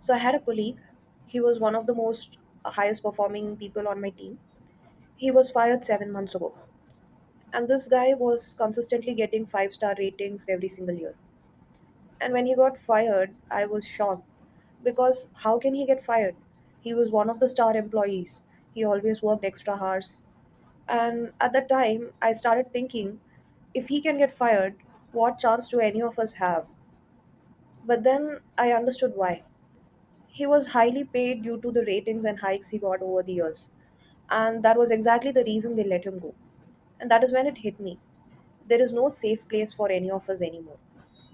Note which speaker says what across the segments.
Speaker 1: So I had a colleague. He was one of the most highest performing people on my team. He was fired 7 months ago. And this guy was consistently getting 5-star ratings every single year. And when he got fired, I was shocked because how can he get fired? He was one of the star employees. He always worked extra hours. And at that time, I started thinking if he can get fired, what chance do any of us have? But then I understood why. He was highly paid due to the ratings and hikes he got over the years. And that was exactly the reason they let him go. And that is when it hit me. There is no safe place for any of us anymore.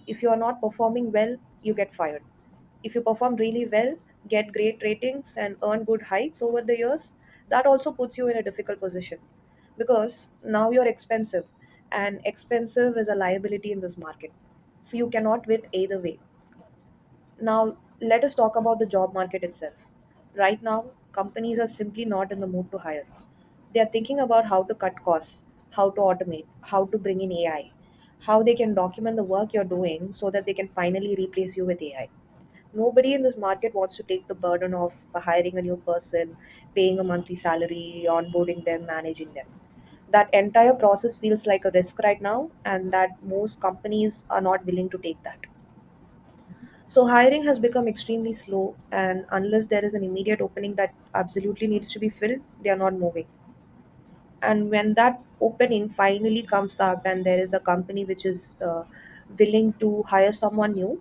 Speaker 1: If you are not performing well, you get fired. If you perform really well, get great ratings, and earn good hikes over the years, that also puts you in a difficult position because now you're expensive, and expensive is a liability in this market. So you cannot win either way. Now, let us talk about the job market itself. Right now, companies are simply not in the mood to hire. They are thinking about how to cut costs, how to automate, how to bring in AI, how they can document the work you're doing so that they can finally replace you with AI. Nobody in this market wants to take the burden of hiring a new person, paying a monthly salary, onboarding them, managing them. That entire process feels like a risk right now, and that most companies are not willing to take that. So hiring has become extremely slow, and unless there is an immediate opening that absolutely needs to be filled, they are not moving. And when that opening finally comes up, and there is a company which is willing to hire someone new,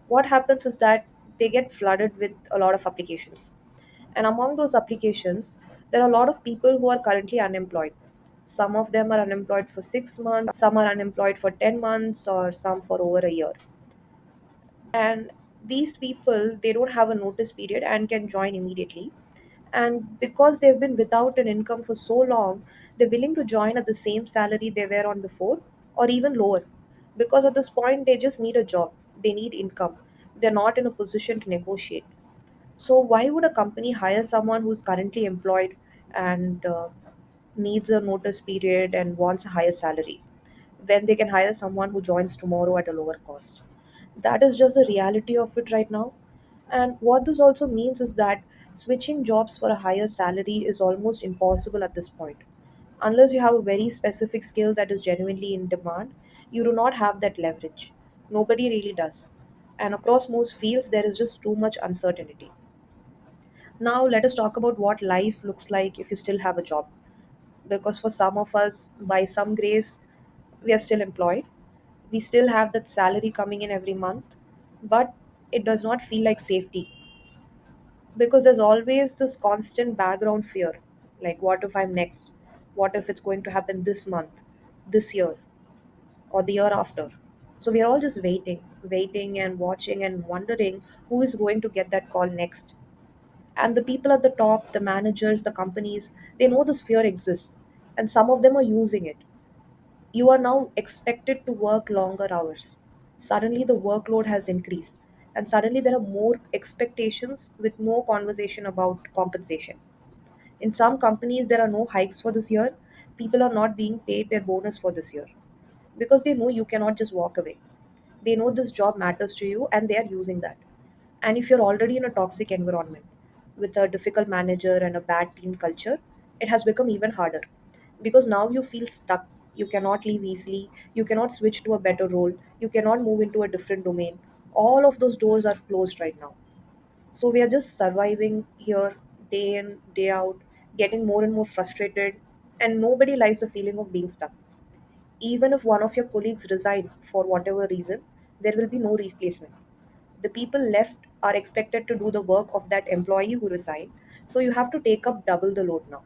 Speaker 1: what happens is that they get flooded with a lot of applications. And among those applications, there are a lot of people who are currently unemployed. Some of them are unemployed for 6 months, some are unemployed for 10 months, or some for over a year. And these people, they don't have a notice period and can join immediately. And because they've been without an income for so long, they're willing to join at the same salary they were on before or even lower, because at this point they just need a job, they need income, they're not in a position to negotiate. So why would a company hire someone who's currently employed and needs a notice period and wants a higher salary when they can hire someone who joins tomorrow at a lower cost? That is just the reality of it right now. And what this also means is that switching jobs for a higher salary is almost impossible at this point. Unless you have a very specific skill that is genuinely in demand, you do not have that leverage. Nobody really does. And across most fields, there is just too much uncertainty. Now, let us talk about what life looks like if you still have a job. Because for some of us, by some grace, we are still employed. We still have that salary coming in every month, but it does not feel like safety because there's always this constant background fear. Like, what if I'm next? What if it's going to happen this month, this year, or the year after? So we are all just waiting and watching and wondering who is going to get that call next. And the people at the top, the managers, the companies, they know this fear exists, and some of them are using it. You are now expected to work longer hours. Suddenly, the workload has increased, and suddenly, there are more expectations with no conversation about compensation. In some companies, there are no hikes for this year. People are not being paid their bonus for this year because they know you cannot just walk away. They know this job matters to you and they are using that. And if you're already in a toxic environment with a difficult manager and a bad team culture, it has become even harder because now you feel stuck. You cannot leave easily. You cannot switch to a better role. You cannot move into a different domain. All of those doors are closed right now. So we are just surviving here day in, day out, getting more and more frustrated, and nobody likes the feeling of being stuck. Even if one of your colleagues resign for whatever reason, there will be no replacement. The people left are expected to do the work of that employee who resigned, so you have to take up double the load now.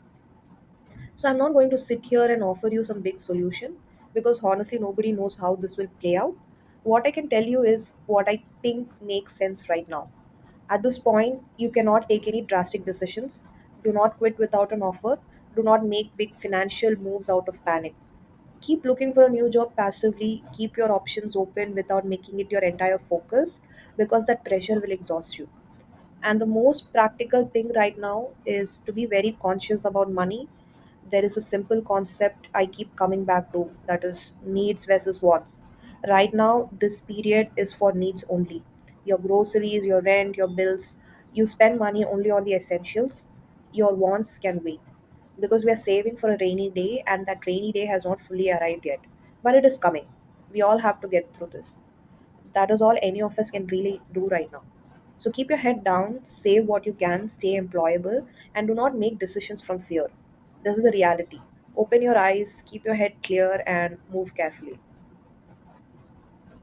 Speaker 1: So I'm not going to sit here and offer you some big solution because honestly nobody knows how this will play out. What I can tell you is what I think makes sense right now. At this point, you cannot take any drastic decisions. Do not quit without an offer. Do not make big financial moves out of panic. Keep looking for a new job passively. Keep your options open without making it your entire focus because that pressure will exhaust you. And the most practical thing right now is to be very conscious about money. There is a simple concept I keep coming back to, that is needs versus wants. Right now, this period is for needs only. Your groceries, your rent, your bills. You spend money only on the essentials, your wants can wait. Because we are saving for a rainy day, and that rainy day has not fully arrived yet. But it is coming. We all have to get through this. That is all any of us can really do right now. So keep your head down, save what you can, stay employable, and do not make decisions from fear. This is the reality. Open your eyes, keep your head clear, and move carefully.